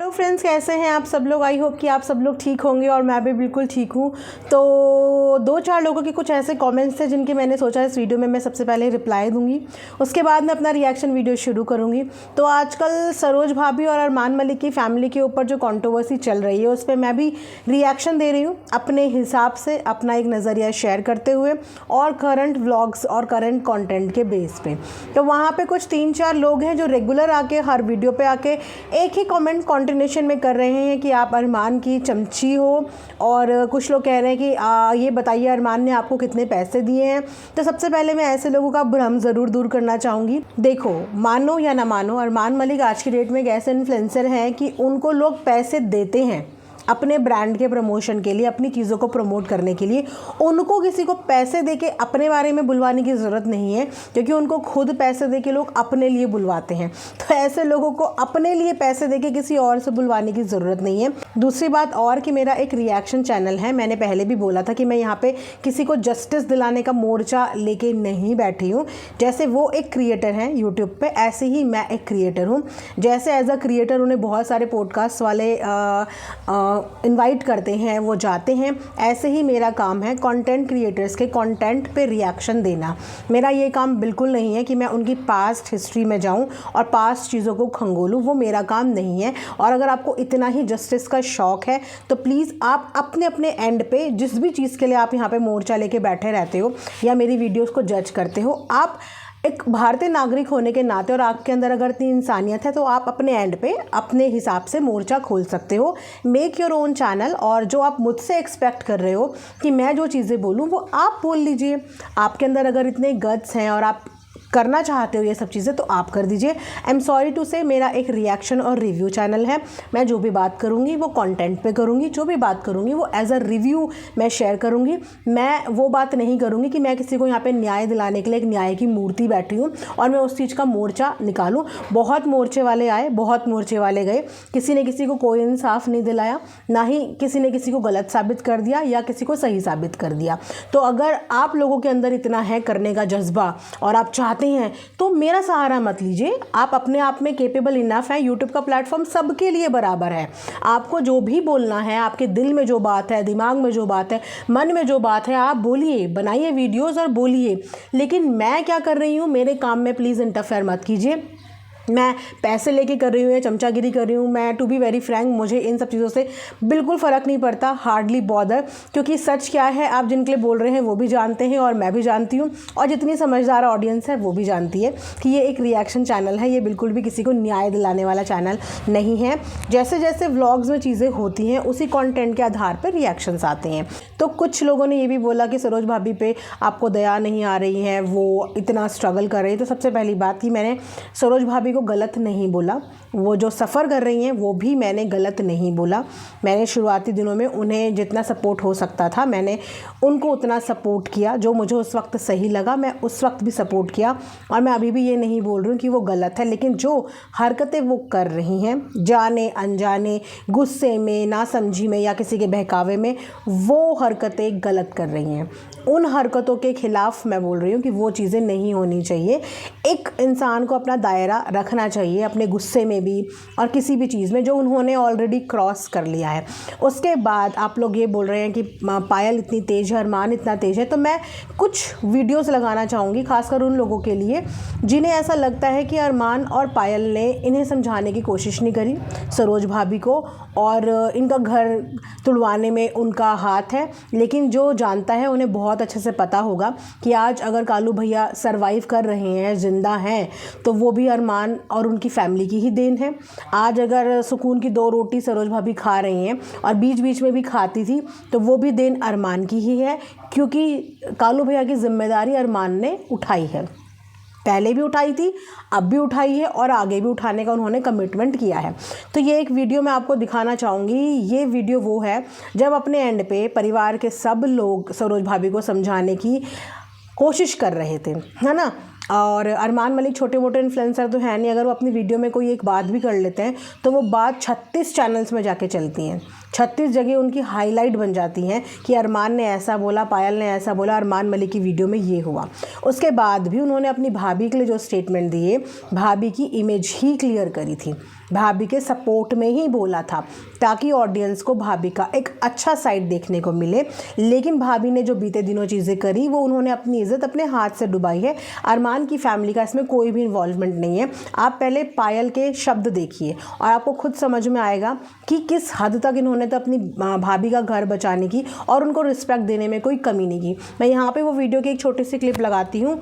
Hello friends, कैसे हैं आप सब लोग। आई होप कि आप सब लोग ठीक होंगे और मैं भी बिल्कुल ठीक हूँ। तो 2-4 लोगों के कुछ ऐसे कमेंट्स थे जिनके मैंने सोचा इस वीडियो में मैं सबसे पहले रिप्लाई दूंगी, उसके बाद मैं अपना रिएक्शन वीडियो शुरू करूँगी। तो आजकल सरोज भाभी और अरमान मलिक की फैमिली के ऊपर जो कंट्रोवर्सी चल रही है उस पर मैं भी रिएक्शन दे रही हूँ अपने हिसाब से, अपना एक नज़रिया शेयर करते हुए और करंट व्लॉग्स और करंट कंटेंट के बेस पे। तो वहाँ पे कुछ 3-4 लोग हैं जो रेगुलर आके हर वीडियो पे आके एक ही कमेंट कंटिन्यूशन में कर रहे हैं कि आप अरमान की चमची हो, और कुछ लोग कह रहे हैं कि ये बताइए अरमान ने आपको कितने पैसे दिए हैं। तो सबसे पहले मैं ऐसे लोगों का भ्रम ज़रूर दूर करना चाहूँगी। देखो, मानो या ना मानो, अरमान मलिक आज की डेट में एक ऐसे इन्फ्लुएंसर हैं कि उनको लोग पैसे देते हैं अपने ब्रांड के प्रमोशन के लिए, अपनी चीज़ों को प्रमोट करने के लिए। उनको किसी को पैसे देके अपने बारे में बुलवाने की ज़रूरत नहीं है, क्योंकि उनको खुद पैसे देके लोग अपने लिए बुलवाते हैं। तो ऐसे लोगों को अपने लिए पैसे देके किसी और से बुलवाने की ज़रूरत नहीं है। दूसरी बात और कि मेरा एक रिएक्शन चैनल है, मैंने पहले भी बोला था कि मैं यहाँ पे किसी को जस्टिस दिलाने का मोर्चा लेके नहीं बैठी हूँ। जैसे वो एक क्रिएटर हैं यूट्यूब पे, ऐसे ही मैं एक क्रिएटर हूँ। जैसे एज अ क्रिएटर उन्हें बहुत सारे पॉडकास्ट वाले इनवाइट करते हैं, वो जाते हैं, ऐसे ही मेरा काम है कंटेंट क्रिएटर्स के कंटेंट पे रिएक्शन देना। मेरा ये काम बिल्कुल नहीं है कि मैं उनकी पास्ट हिस्ट्री में जाऊं और पास्ट चीज़ों को खंगोलूं, वो मेरा काम नहीं है। और अगर आपको इतना ही जस्टिस का शौक़ है तो प्लीज़ आप अपने अपने एंड पे जिस भी चीज़ के लिए आप यहाँ पे मोर्चा लेके बैठे रहते हो या मेरी वीडियोज़ को जज करते हो, आप एक भारतीय नागरिक होने के नाते और आपके अंदर अगर इतनी इंसानियत है तो आप अपने एंड पे अपने हिसाब से मोर्चा खोल सकते हो। मेक योर ओन चैनल, और जो आप मुझसे एक्सपेक्ट कर रहे हो कि मैं जो चीज़ें बोलूँ वो आप बोल लीजिए। आपके अंदर अगर इतने गट्स हैं और आप करना चाहते हो ये सब चीज़ें तो आप कर दीजिए। आई एम सॉरी टू से, मेरा एक रिएक्शन और रिव्यू चैनल है। मैं जो भी बात करूँगी वो कंटेंट पे करूँगी, जो भी बात करूँगी वो एज अ रिव्यू मैं शेयर करूँगी। मैं वो बात नहीं करूँगी कि मैं किसी को यहाँ पे न्याय दिलाने के लिए एक न्याय की मूर्ति बैठी हूँ और मैं उस चीज़ का मोर्चा निकालूँ। बहुत मोर्चे वाले आए, बहुत मोर्चे वाले गए, किसी ने किसी को कोई इंसाफ नहीं दिलाया, ना ही किसी ने किसी को गलत साबित कर दिया या किसी को सही साबित कर दिया। तो अगर आप लोगों के अंदर इतना है करने का जज्बा और आप चाहते हैं तो मेरा सहारा मत लीजिए। आप अपने आप में कैपेबल इनफ है। यूट्यूब का प्लेटफॉर्म सबके लिए बराबर है। आपको जो भी बोलना है, आपके दिल में जो बात है, दिमाग में जो बात है, मन में जो बात है, आप बोलिए, बनाइए वीडियोस और बोलिए। लेकिन मैं क्या कर रही हूँ, मेरे काम में प्लीज़ इंटरफेयर मत कीजिए। मैं पैसे लेके कर रही हूँ या चमचागिरी कर रही हूँ, मैं टू बी वेरी फ्रैंक मुझे इन सब चीज़ों से बिल्कुल फ़र्क नहीं पड़ता, हार्डली बॉदर। क्योंकि सच क्या है आप जिनके लिए बोल रहे हैं वो भी जानते हैं और मैं भी जानती हूँ, और जितनी समझदार ऑडियंस है वो भी जानती है कि ये एक रिएक्शन चैनल है, ये बिल्कुल भी किसी को न्याय दिलाने वाला चैनल नहीं है। जैसे जैसे व्लॉग्स में चीज़ें होती हैं उसी कॉन्टेंट के आधार पर रिएक्शंस आते हैं। तो कुछ लोगों ने ये भी बोला कि सरोज भाभी पे आपको दया नहीं आ रही है, वो इतना स्ट्रगल कर रही है। तो सबसे पहली बात कि मैंने सरोज भाभी गलत नहीं बोला, वो जो सफ़र कर रही हैं वो भी मैंने गलत नहीं बोला। मैंने शुरुआती दिनों में उन्हें जितना सपोर्ट हो सकता था मैंने उनको उतना सपोर्ट किया, जो मुझे उस वक्त सही लगा मैं उस वक्त भी सपोर्ट किया। और मैं अभी भी ये नहीं बोल रही हूँ कि वो गलत है, लेकिन जो हरकतें वो कर रही हैं जाने अनजाने, गुस्से में, नासमझी में या किसी के बहकावे में, वो हरकतें गलत कर रही हैं। उन हरकतों के ख़िलाफ़ मैं बोल रही हूँ कि वो चीज़ें नहीं होनी चाहिए। एक इंसान को अपना दायरा रखना चाहिए अपने गुस्से में भी और किसी भी चीज़ में जो उन्होंने ऑलरेडी क्रॉस कर लिया है। उसके बाद आप लोग ये बोल रहे हैं कि पायल इतनी तेज़ है, अरमान इतना तेज़ है। तो मैं कुछ वीडियोस लगाना चाहूँगी खासकर उन लोगों के लिए जिन्हें ऐसा लगता है कि अरमान और पायल ने इन्हें समझाने की कोशिश नहीं करी सरोज भाभी को, और इनका घर तुड़वाने में उनका हाथ है। लेकिन जो जानता है उन्हें बहुत अच्छे से पता होगा कि आज अगर कालू भैया सरवाइव कर रहे हैं, ज़िंदा हैं, तो वो भी अरमान और उनकी फैमिली की ही देन है। आज अगर सुकून की 2 रोटी सरोज भाभी खा रही हैं और बीच बीच में भी खाती थी तो वो भी देन अरमान की ही है, क्योंकि कालू भैया की जिम्मेदारी अरमान ने उठाई है। पहले भी उठाई थी, अब भी उठाई है और आगे भी उठाने का उन्होंने कमिटमेंट किया है। तो ये एक वीडियो मैं आपको दिखाना चाहूँगी। ये वीडियो वो है जब अपने एंड पे परिवार के सब लोग सरोज भाभी को समझाने की कोशिश कर रहे थे, है ना। और अरमान मलिक छोटे मोटे इन्फ्लुएंसर तो है नहीं, अगर वो अपनी वीडियो में कोई एक बात भी कर लेते हैं तो वो बात 36 चैनल्स में जाके चलती हैं, 36 जगह उनकी हाईलाइट बन जाती हैं कि अरमान ने ऐसा बोला, पायल ने ऐसा बोला, अरमान मलिक की वीडियो में ये हुआ। उसके बाद भी उन्होंने अपनी भाभी के लिए जो स्टेटमेंट दिए, भाभी की इमेज ही क्लियर करी थी। भाभी के सपोर्ट में ही बोला था ताकि ऑडियंस को भाभी का एक अच्छा साइड देखने को मिले। लेकिन भाभी ने जो बीते दिनों चीज़ें करी वो उन्होंने अपनी इज्जत अपने हाथ से डुबाई है। अरमान की फैमिली का इसमें कोई भी इन्वॉल्वमेंट नहीं है। आप पहले पायल के शब्द देखिए और आपको खुद समझ में आएगा कि किस हद तक इन्होंने तो अपनी भाभी का घर बचाने की और उनको रिस्पेक्ट देने में कोई कमी नहीं की। मैं यहाँ पे वो वीडियो की एक छोटी सी क्लिप लगाती हूँ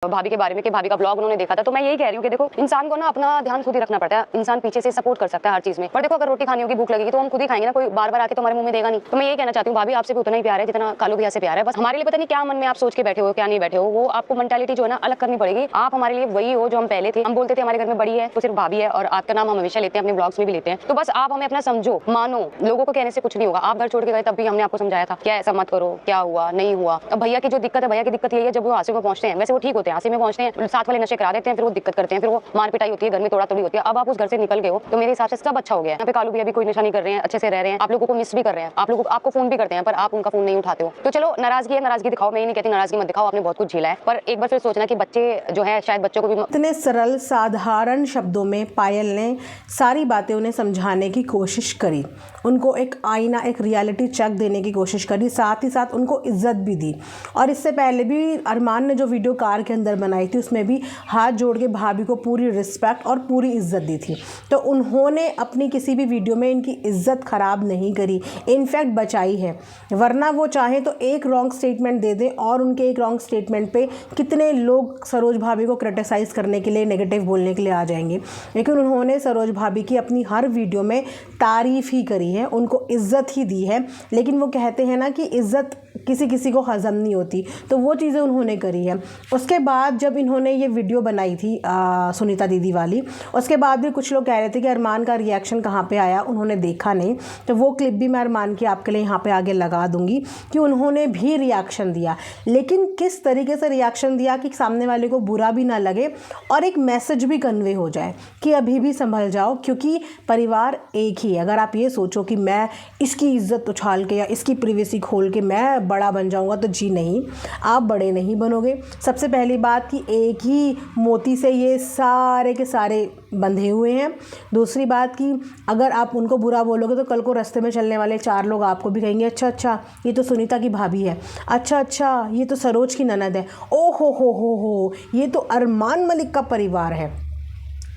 भाभी के बारे में कि भाभी का ब्लॉग उन्होंने देखा था। तो मैं यही कह रही हूँ कि देखो, इंसान को ना अपना ध्यान खुद ही रखना पड़ता है। इंसान पीछे से सपोर्ट कर सकता है हर चीज में, पर देखो अगर रोटी खानी होगी, भूख लगेगी तो हम खुद ही खाएंगे ना, कोई बार बार आके तो हमारे मुंह में देगा नहीं। तो मैं यही कहना चाहती हूँ भाभी आपसे भी उतना ही प्यार है जितना कालू भैया से प्यार है। बस हमारे लिए पता नहीं क्या मन में आप सोच के बैठे हो, क्या नहीं बैठे हो, वो आपको मेंटालिटी जो है ना अलग करनी पड़ेगी। आप हमारे लिए वही हो जो हम पहले थे। हम बोलते थे हमारे घर में बड़ी है तो सिर्फ भाभी है, और आपका नाम हम हमेशा लेते हैं, अपने ब्लॉग्स में भी लेते हैं। तो बस आप हमें अपना समझो, मानो। लोगों को कहने से कुछ नहीं होगा। आप घर छोड़ के गए तब भी हमने आपको समझाया था क्या ऐसा मत करो, क्या हुआ नहीं हुआ। अब भैया की जो दिक्कत है, भैया की दिक्कत यही है जब वो हासिल में पहुंचते हैं, वैसे वो ठीक होते हैं, हासिल में पहुंचते हैं, साथ वाले नशे करा देते हैं, फिर वो दिक्कत करते हैं, फिर वो मार पिटाई होती है, घर में तोड़ा तोड़ी होती है। अब आप उस घर से निकल गए हो तो मेरे हिसाब से सब अच्छा हो गया। यहाँ पे कालू भैया भी कोई नशा नहीं कर रहे हैं, अच्छे से रह रहे हैं, आप लोगों को मिस भी कर रहे हैं, आप लोगों आपको फोन भी करते हैं, पर आप उनका फोन नहीं उठाते हो। तो चलो नाराजगी है, नाराजगी दिखाओ, मैं नहीं कहती नाराजगी मत दिखाओ, आपने बहुत कुछ झेला है, पर एक बार फिर सोचना कि बच्चे जो है शायद बच्चों को भी इतने सरल साधारण शब्दों में पायल ने सारी बातें उन्हें समझाने की कोशिश करी, उनको एक आईना, एक रियलिटी चेक देने की कोशिश करी, साथ ही साथ उनको इज्जत भी दी। और इससे पहले भी अरमान ने जो वीडियो कार के अंदर बनाई थी उसमें भी हाथ जोड़ के भाभी को पूरी रिस्पेक्ट और पूरी इज्जत दी थी। तो उन्होंने अपनी किसी भी वीडियो में इनकी इज्जत ख़राब नहीं करी, इनफैक्ट बचाई है। वरना वो चाहे तो एक रॉन्ग स्टेटमेंट दे दें और उनके एक रॉन्ग स्टेटमेंट पे कितने लोग सरोज भाभी को क्रिटिसाइज़ करने के लिए, नेगेटिव बोलने के लिए आ जाएंगे। लेकिन उन्होंने सरोज भाभी की अपनी हर वीडियो में तारीफ़ ही करी है, उनको इज्जत ही दी है। लेकिन वो कहते हैं ना कि इज्जत किसी किसी को हज़म नहीं होती, तो वो चीज़ें उन्होंने करी है। उसके बाद जब इन्होंने ये वीडियो बनाई थी सुनीता दीदी वाली, उसके बाद भी कुछ लोग कह रहे थे कि अरमान का रिएक्शन कहाँ पे आया, उन्होंने देखा नहीं। तो वो क्लिप भी मैं अरमान की आपके लिए यहाँ पे आगे लगा दूँगी कि उन्होंने भी रिएक्शन दिया, लेकिन किस तरीके से रिएक्शन दिया कि सामने वाले को बुरा भी ना लगे और एक मैसेज भी कन्वे हो जाए कि अभी भी संभल जाओ, क्योंकि परिवार एक ही है। अगर आप ये सोचो कि मैं इसकी इज्जत उछाल के या इसकी प्रिवेसी खोल के मैं बड़ा बन जाऊंगा, तो जी नहीं, आप बड़े नहीं बनोगे। सबसे पहली बात कि एक ही मोती से ये सारे के सारे बंधे हुए हैं। दूसरी बात कि अगर आप उनको बुरा बोलोगे तो कल को रास्ते में चलने वाले 4 लोग आपको भी कहेंगे अच्छा अच्छा ये तो सुनीता की भाभी है, अच्छा अच्छा ये तो सरोज की ननद है, ओ हो ये तो अरमान मलिक का परिवार है।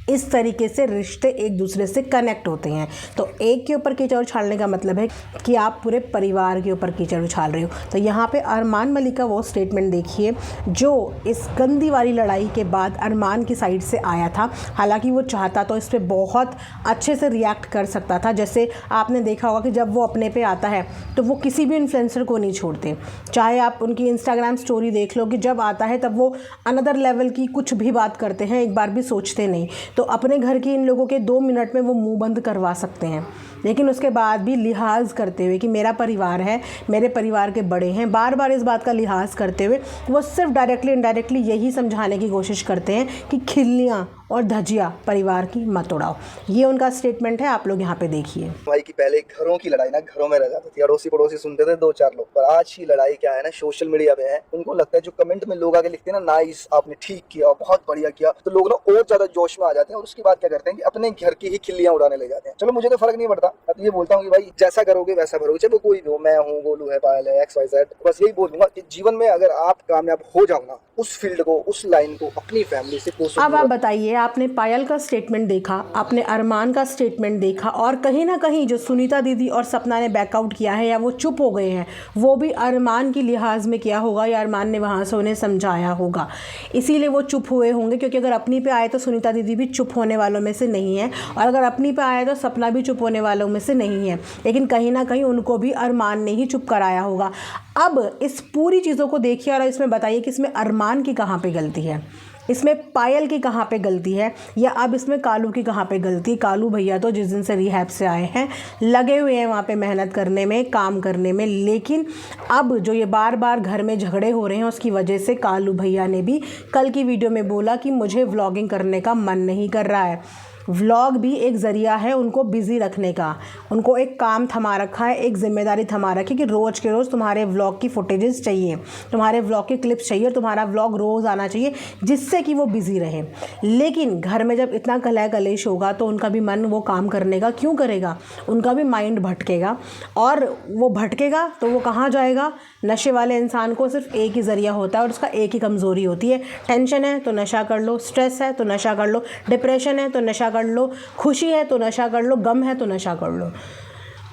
इस तरीके से रिश्ते एक दूसरे से कनेक्ट होते हैं। तो एक के ऊपर कीचड़ उछालने का मतलब है कि आप पूरे परिवार के ऊपर कीचड़ उछाल रहे हो। तो यहाँ पे अरमान मलिक का वो स्टेटमेंट देखिए जो इस गंदी वाली लड़ाई के बाद अरमान की साइड से आया था। हालांकि वो चाहता तो इस पर बहुत अच्छे से रिएक्ट कर सकता था। जैसे आपने देखा होगा कि जब वो अपने पे आता है तो वो किसी भी इन्फ्लुएंसर को नहीं छोड़ते। चाहे आप उनकी इंस्टाग्राम स्टोरी देख लो कि जब आता है तब वो अनदर लेवल की कुछ भी बात करते हैं, एक बार भी सोचते नहीं। तो अपने घर के इन लोगों के 2 मिनट में वो मुंह बंद करवा सकते हैं, लेकिन उसके बाद भी लिहाज करते हुए कि मेरा परिवार है, मेरे परिवार के बड़े हैं, बार बार इस बात का लिहाज करते हुए वो सिर्फ डायरेक्टली इनडायरेक्टली यही समझाने की कोशिश करते हैं कि खिल्लियाँ और धजिया परिवार की मत उड़ाओ। ये उनका स्टेटमेंट है, आप लोग यहाँ पे देखिए। भाई की पहले घरों की लड़ाई ना घरों में रह जाती थी, अड़ोसी पड़ोसी सुनते थे 2-4 लोग, पर आज की लड़ाई क्या है ना सोशल मीडिया पे है। उनको लगता है जो कमेंट में लोग आके लिखते हैं ना नाइस, आपने ठीक किया, बहुत बढ़िया किया, तो लोग ना और ज्यादा जोश में आ जाते हैं और उसके बाद क्या करते हैं कि अपने घर की ही खिल्लियां उड़ाने लग जाते हैं। चलो मुझे तो फर्क नहीं पड़ता, मैं तो ये बोलता हूँ कि भाई जैसा करोगे वैसा भरोगे, चाहे वो कोई भी हो, मैं हूँ, गोलू है, पायल है, XYZ। बस यही बोलूंगा कि जीवन में अगर आप कामयाब हो जाओ ना, उस फील्ड को, उस लाइन को अपनी फैमिली से कोशिश। अब आप बताइए, आपने पायल का स्टेटमेंट देखा, आपने अरमान का स्टेटमेंट देखा, और कहीं ना कहीं जो सुनीता दीदी और सपना ने बैकआउट किया है या वो चुप हो गए हैं, वो भी अरमान की लिहाज में किया होगा या अरमान ने वहाँ से उन्हें समझाया होगा, इसीलिए वो चुप हुए होंगे। क्योंकि अगर अपनी पे आए तो सुनीता दीदी भी चुप होने वालों में से नहीं है, और अगर अपनी पे आए तो सपना भी चुप होने वालों में से नहीं है। लेकिन कहीं ना कहीं उनको भी अरमान ने ही चुप कराया होगा। अब इस पूरी चीज़ों को देखिए और इसमें बताइए कि इसमें अरमान की कहाँ पे गलती है, इसमें पायल की कहाँ पे गलती है, या अब इसमें कालू की कहाँ पे गलती। कालू भैया तो जिस दिन से रिहैब से आए हैं लगे हुए हैं वहाँ पे मेहनत करने में, काम करने में, लेकिन अब जो ये बार बार घर में झगड़े हो रहे हैं उसकी वजह से कालू भैया ने भी कल की वीडियो में बोला कि मुझे व्लॉगिंग करने का मन नहीं कर रहा है। व्लॉग भी एक ज़रिया है उनको बिज़ी रखने का। उनको एक काम थमा रखा है, एक जिम्मेदारी थमा रखी कि रोज़ के रोज़ तुम्हारे व्लॉग की फुटेजेस चाहिए, तुम्हारे व्लॉग के क्लिप्स चाहिए, तुम्हारा व्लॉग रोज़ आना चाहिए, जिससे कि वो बिज़ी रहे। लेकिन घर में जब इतना कलह कलेश होगा तो उनका भी मन वो काम करने का क्यों करेगा, उनका भी माइंड भटकेगा। और वो भटकेगा तो वो कहाँ जाएगा? नशे वाले इंसान को सिर्फ एक ही ज़रिया होता है और उसका एक ही कमज़ोरी होती है। टेंशन है तो नशा कर लो, स्ट्रेस है तो नशा कर लो, डिप्रेशन है तो नशा कर लो, खुशी है तो नशा कर लो, गम है तो नशा कर लो।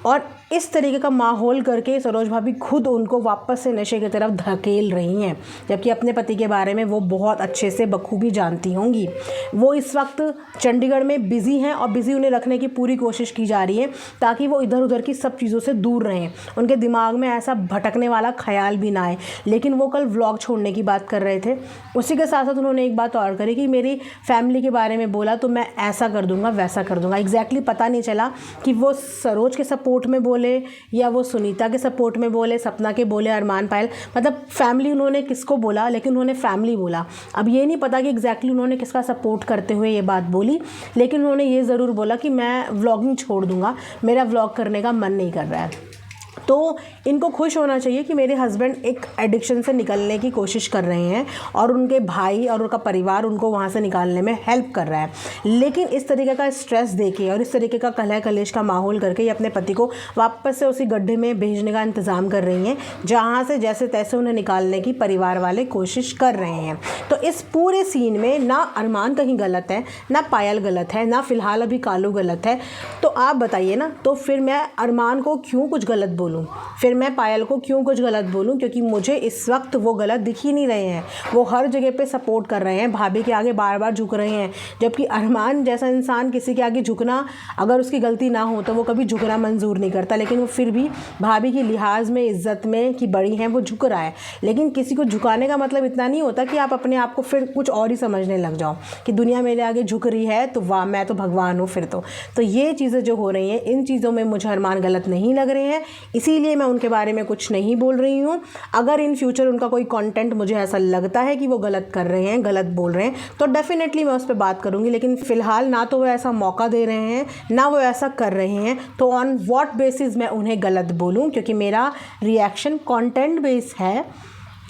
और इस तरीके का माहौल करके सरोज भाभी खुद उनको वापस से नशे की तरफ धकेल रही हैं, जबकि अपने पति के बारे में वो बहुत अच्छे से बखूबी जानती होंगी। वो इस वक्त चंडीगढ़ में बिज़ी हैं और बिज़ी उन्हें रखने की पूरी कोशिश की जा रही है ताकि वो इधर उधर की सब चीज़ों से दूर रहें, उनके दिमाग में ऐसा भटकने वाला ख्याल भी ना आए। लेकिन वो कल व्लॉग छोड़ने की बात कर रहे थे। उसी के साथ साथ उन्होंने एक बात और करी कि मेरी फैमिली के बारे में बोला तो मैं ऐसा कर दूँगा, वैसा कर दूँगा। एग्जैक्टली पता नहीं चला कि वो सरोज के सपोर्ट में बोले या वो सुनीता के सपोर्ट में बोले, सपना के बोले, अरमान पायल, मतलब फैमिली उन्होंने किसको बोला, लेकिन उन्होंने फैमिली बोला। अब ये नहीं पता कि एग्जैक्टली उन्होंने किसका सपोर्ट करते हुए ये बात बोली, लेकिन उन्होंने ये ज़रूर बोला कि मैं व्लॉगिंग छोड़ दूँगा, मेरा व्लॉग करने का मन नहीं कर रहा है। तो इनको खुश होना चाहिए कि मेरे हस्बैंड एक एडिक्शन से निकलने की कोशिश कर रहे हैं और उनके भाई और उनका परिवार उनको वहाँ से निकालने में हेल्प कर रहा है। लेकिन इस तरीके का स्ट्रेस देके और इस तरीके का कलह कलेश का माहौल करके ये अपने पति को वापस से उसी गड्ढे में भेजने का इंतज़ाम कर रही हैं जहाँ से जैसे तैसे उन्हें निकालने की परिवार वाले कोशिश कर रहे हैं। तो इस पूरे सीन में ना अरमान कहीं गलत है, ना पायल गलत है, ना फ़िलहाल अभी कालू गलत है। तो आप बताइए ना, तो फिर मैं अरमान को क्यों कुछ गलत बोलूँ, फिर मैं पायल को क्यों कुछ गलत बोलूं? क्योंकि मुझे इस वक्त वो गलत दिख ही नहीं रहे हैं। वो हर जगह पे सपोर्ट कर रहे हैं, भाभी के आगे बार बार झुक रहे हैं। जबकि अरमान जैसा इंसान किसी के आगे झुकना, अगर उसकी गलती ना हो तो वो कभी झुकना मंजूर नहीं करता, लेकिन वो फिर भी भाभी की लिहाज में, इज्जत में कि बड़ी हैं, वो झुक रहा है। लेकिन किसी को झुकाने का मतलब इतना नहीं होता कि आप अपने आप को फिर कुछ और ही समझने लग जाओ कि दुनिया मेरे आगे झुक रही है तो वाह, मैं तो भगवान हूँ फिर तो ये चीज़ें जो हो रही हैं, इन चीज़ों में मुझे अरमान गलत नहीं लग रहे हैं, इसीलिए मैं उनके बारे में कुछ नहीं बोल रही हूँ। अगर इन फ्यूचर उनका कोई कंटेंट मुझे ऐसा लगता है कि वो गलत कर रहे हैं, गलत बोल रहे हैं, तो डेफिनेटली मैं उस पर बात करूँगी। लेकिन फ़िलहाल ना तो वो ऐसा मौका दे रहे हैं, ना वो ऐसा कर रहे हैं, तो ऑन व्हाट बेसिस मैं उन्हें गलत बोलूँ? क्योंकि मेरा रिएक्शन कंटेंट बेस है,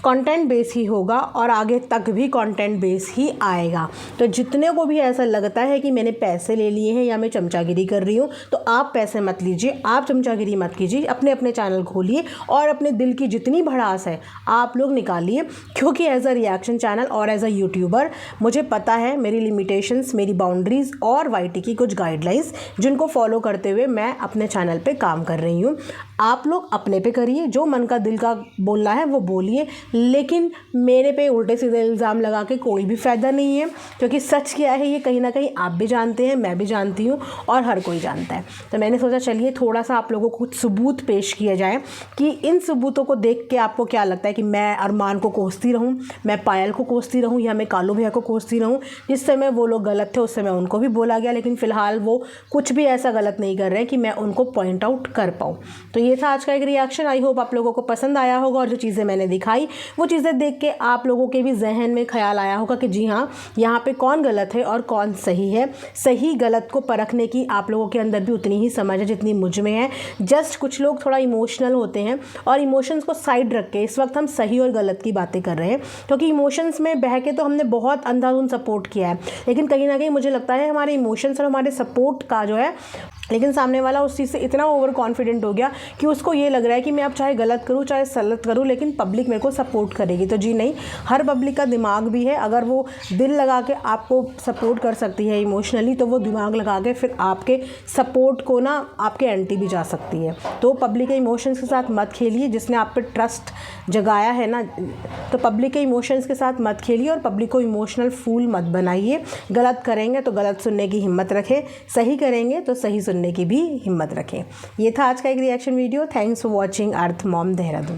कंटेंट बेस ही होगा और आगे तक भी कंटेंट बेस ही आएगा। तो जितने को भी ऐसा लगता है कि मैंने पैसे ले लिए हैं या मैं चमचागिरी कर रही हूँ, तो आप पैसे मत लीजिए, आप चमचागिरी मत कीजिए, अपने अपने चैनल खोलिए और अपने दिल की जितनी भड़ास है आप लोग निकालिए। क्योंकि एज अ रिएक्शन चैनल और एज अ यूट्यूबर मुझे पता है मेरी लिमिटेशंस, मेरी बाउंड्रीज़ और वाईटी की कुछ गाइडलाइंस, जिनको फॉलो करते हुए मैं अपने चैनल पे काम कर रही हूँ। आप लोग अपने पे करिए, जो मन का दिल का बोलना है वो बोलिए, लेकिन मेरे पे उल्टे सीधे इल्ज़ाम लगा के कोई भी फ़ायदा नहीं है। क्योंकि सच क्या है ये कहीं ना कहीं आप भी जानते हैं, मैं भी जानती हूँ और हर कोई जानता है। तो मैंने सोचा चलिए थोड़ा सा आप लोगों को कुछ सबूत पेश किया जाए कि इन सबूतों को देख के आपको क्या लगता है कि मैं अरमान को कोसती रहूँ, मैं पायल को कोसती रहूँ या मैं कालू भैया को कोसती रहूँ। जिस समय वो लोग गलत थे उस समय उनको भी बोला गया, लेकिन फ़िलहाल वो कुछ भी ऐसा गलत नहीं कर रहे हैं कि मैं उनको पॉइंट आउट कर पाऊँ। तो ये था आज का एक रिएक्शन। आई होप आप लोगों को पसंद आया होगा और जो चीज़ें मैंने दिखाई वो चीज़ें देख के आप लोगों के भी जहन में ख्याल आया होगा कि जी हाँ, यहाँ पे कौन गलत है और कौन सही है। सही गलत को परखने की आप लोगों के अंदर भी उतनी ही समझ है जितनी मुझ में है। जस्ट कुछ लोग थोड़ा इमोशनल होते हैं और इमोशंस को साइड रख के इस वक्त हम सही और गलत की बातें कर रहे हैं, क्योंकि इमोशंस में बह के तो हमने बहुत अंधाधुंध सपोर्ट किया है, लेकिन कहीं ना कहीं मुझे लगता है हमारे इमोशंस और हमारे सपोर्ट का जो है, लेकिन सामने वाला उस चीज़ से इतना ओवर कॉन्फिडेंट हो गया कि उसको ये लग रहा है कि मैं अब चाहे गलत करूँ चाहे सलत करूँ लेकिन पब्लिक मेरे को सपोर्ट करेगी। तो जी नहीं, हर पब्लिक का दिमाग भी है। अगर वो दिल लगा के आपको सपोर्ट कर सकती है इमोशनली, तो वो दिमाग लगा के फिर आपके सपोर्ट को ना आपके एंटी भी जा सकती है। तो पब्लिक के इमोशंस के साथ मत खेलिए। जिसने आप पे ट्रस्ट जगाया है ना, तो पब्लिक के इमोशंस के साथ मत खेलिए और पब्लिक को इमोशनल फूल मत बनाइए। गलत करेंगे तो गलत सुनने की हिम्मत रखें, सही करेंगे तो सही सुनने की भी हिम्मत रखें। ये था आज का एक reaction video. Thanks for watching earth mom Dehradun.